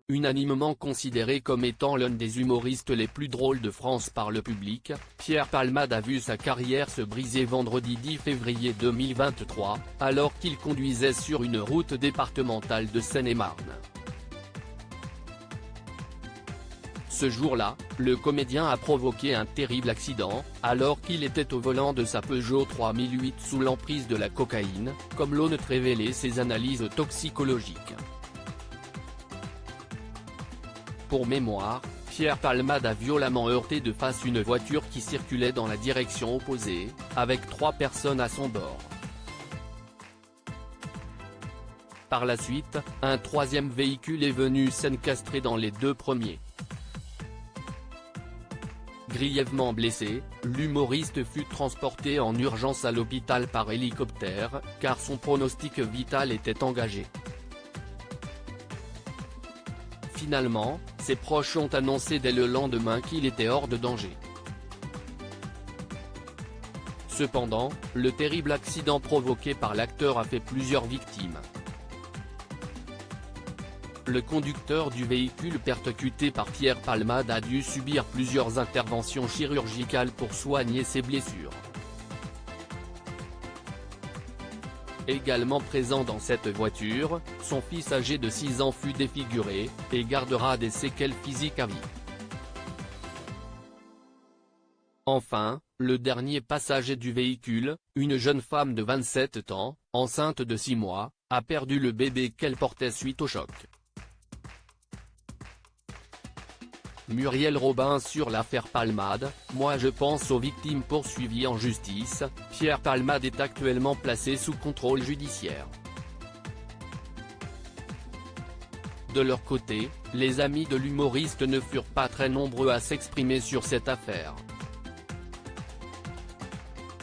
unanimement considéré comme étant l'un des humoristes les plus drôles de France par le public, Pierre Palmade a vu sa carrière se briser vendredi 10 février 2023, alors qu'il conduisait sur une route départementale de Seine-et-Marne. Ce jour-là, le comédien a provoqué un terrible accident, alors qu'il était au volant de sa Peugeot 3008 sous l'emprise de la cocaïne, comme l'ont révélé ses analyses toxicologiques. Pour mémoire, Pierre Palmade a violemment heurté de face une voiture qui circulait dans la direction opposée, avec 3 personnes à son bord. Par la suite, un 3e véhicule est venu s'encastrer dans les 2 premiers. Grièvement blessé, l'humoriste fut transporté en urgence à l'hôpital par hélicoptère, car son pronostic vital était engagé. Finalement, ses proches ont annoncé dès le lendemain qu'il était hors de danger. Cependant, le terrible accident provoqué par l'acteur a fait plusieurs victimes. Le conducteur du véhicule percuté par Pierre Palmade a dû subir plusieurs interventions chirurgicales pour soigner ses blessures. Également présent dans cette voiture, son fils âgé de 6 ans fut défiguré, et gardera des séquelles physiques à vie. Enfin, le dernier passager du véhicule, une jeune femme de 27 ans, enceinte de 6 mois, a perdu le bébé qu'elle portait suite au choc. Muriel Robin sur l'affaire Palmade: moi je pense aux victimes poursuivies en justice. Pierre Palmade est actuellement placé sous contrôle judiciaire. De leur côté, les amis de l'humoriste ne furent pas très nombreux à s'exprimer sur cette affaire.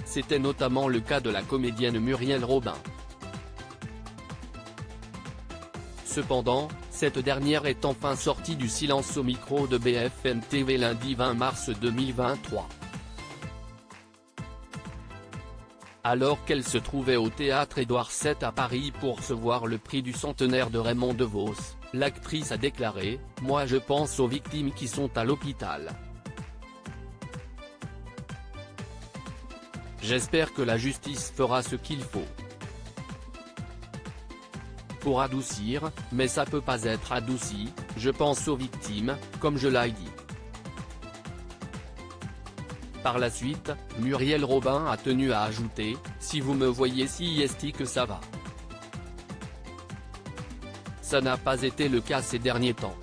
C'était notamment le cas de la comédienne Muriel Robin. Cependant, cette dernière est enfin sortie du silence au micro de BFM TV lundi 20 mars 2023. Alors qu'elle se trouvait au théâtre Édouard VII à Paris pour recevoir le prix du centenaire de Raymond DeVos, l'actrice a déclaré: « Moi je pense aux victimes qui sont à l'hôpital. J'espère que la justice fera ce qu'il faut pour adoucir, mais ça peut pas être adouci, je pense aux victimes, comme je l'ai dit. » Par la suite, Muriel Robin a tenu à ajouter: « Si vous me voyez si esti que ça va. Ça n'a pas été le cas ces derniers temps.